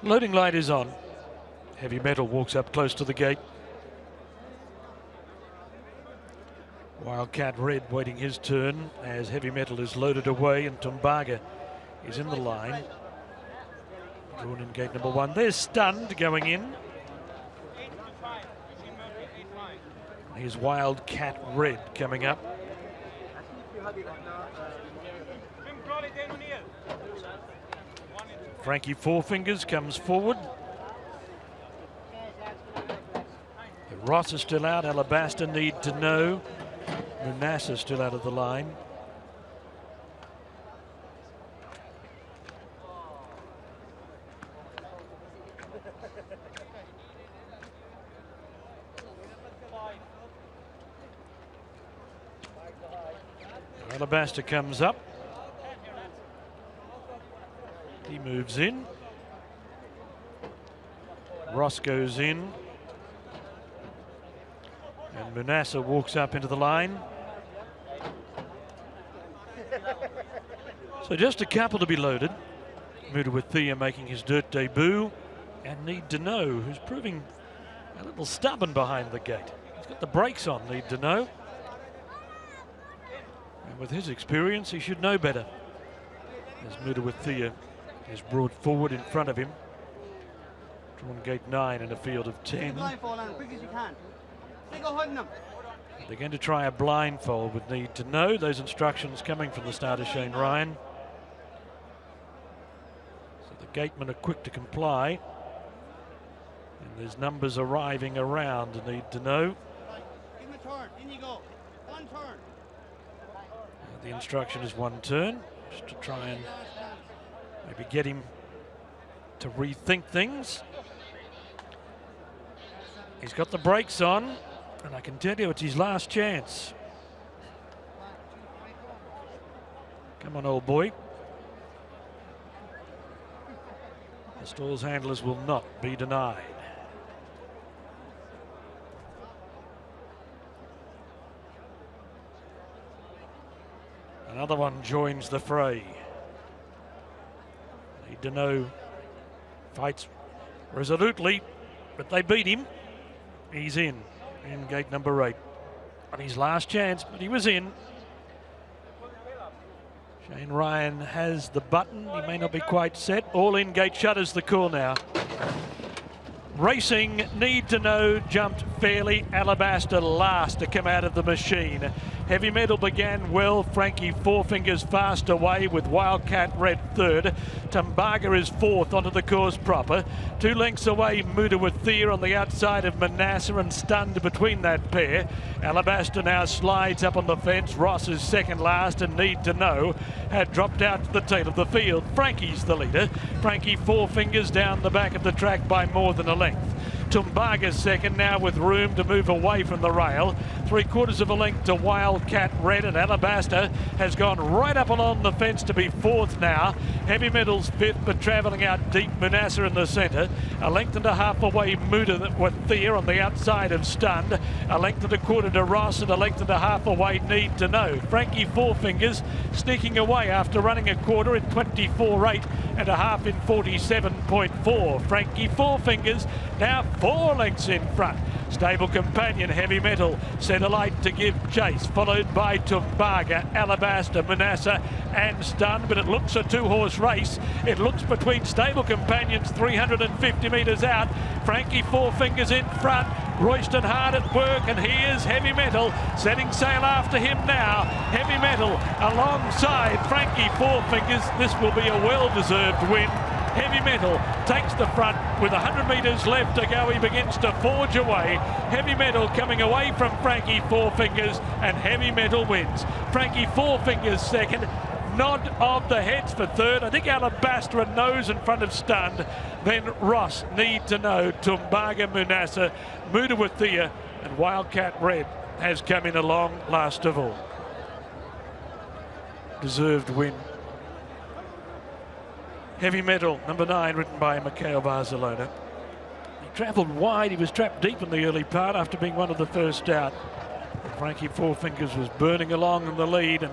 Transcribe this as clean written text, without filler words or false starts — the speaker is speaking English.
Loading light is on. Heavy Metal walks up close to the gate. Wildcat Red waiting his turn as Heavy Metal is loaded away and Tumbaga is in the line. Drawn in gate number 1. There's Stunned going in. Here's Wildcat Red coming up. Frankie Four Fingers comes forward. Ross is still out. Alabaster Need to Know. Munasa still out of the line. Alabaster comes up. He moves in. Ross goes in. And Munasa walks up into the line. So just a couple to be loaded. Mudawithia making his dirt debut. And Need to Know, who's proving a little stubborn behind the gate. He's got the brakes on, Need to Know. And with his experience, he should know better. As Mudawithia is brought forward in front of him. Drawn gate 9 in a field of 10. They're going to try a blindfold with Need to Know. Those instructions coming from the starter Shane Ryan. So the gatemen are quick to comply. And there's numbers arriving around Need to Know. Give him a turn. In you go. One turn. The instruction is one turn, just to try and maybe get him to rethink things. He's got the brakes on, and I can tell you it's his last chance. Come on, old boy. The stalls handlers will not be denied. Another one joins the fray. Need to Know fights resolutely, but they beat him. He's in gate number 8. On his last chance, but he was in. Shane Ryan has the button. He may not be quite set. All in, gate shutters the call now. Racing Need to Know jumped fairly. Alabaster last to come out of the machine. Heavy Metal began well. Frankie Four Fingers fast away with Wildcat Red third. Tumbaga is fourth onto the course proper. 2 lengths away, Mudawithia on the outside of Munasa and Stunned between that pair. Alabaster now slides up on the fence. Ross is second last and Need to Know had dropped out to the tail of the field. Frankie's the leader. Frankie Four Fingers down the back of the track by more than a length. Tumbaga's second now with room to move away from the rail. 3/4 of a length to Wildcat Red, and Alabaster has gone right up along the fence to be fourth now. Heavy Metal's fifth, but travelling out deep. Munasa in the centre. 1.5 lengths away, Mudawithia on the outside of Stunned. 1.25 lengths to Ross, and 1.5 lengths away, Need to Know. Frankie Four Fingers sneaking away after running a quarter in 24.8 and a half in 47.4. Frankie Four Fingers now 4 lengths in front. Stable companion Heavy Metal set alight to give chase, followed by Tumbaga, Alabaster, Munasa and Stunned, but it looks a 2-horse race. It looks between stable companions 350 metres out. Frankie Four Fingers in front. Royston hard at work, and here's Heavy Metal setting sail after him now. Heavy Metal alongside Frankie Four Fingers. This will be a well-deserved win. Heavy Metal takes the front with 100 metres left to go. He begins to forge away. Heavy Metal coming away from Frankie Four Fingers, and Heavy Metal wins. Frankie Four Fingers second. Nod of the heads for third. I think Alabaster and Nose in front of Stunned. Then Ross, Need to Know, Tumbaga, Munasa, Mudawithia, and Wildcat Red has come in along last of all. Deserved win. Heavy Metal, number 9, written by Mickael Barzalona. He travelled wide. He was trapped deep in the early part after being one of the first out. Frankie Four Fingers was burning along in the lead, and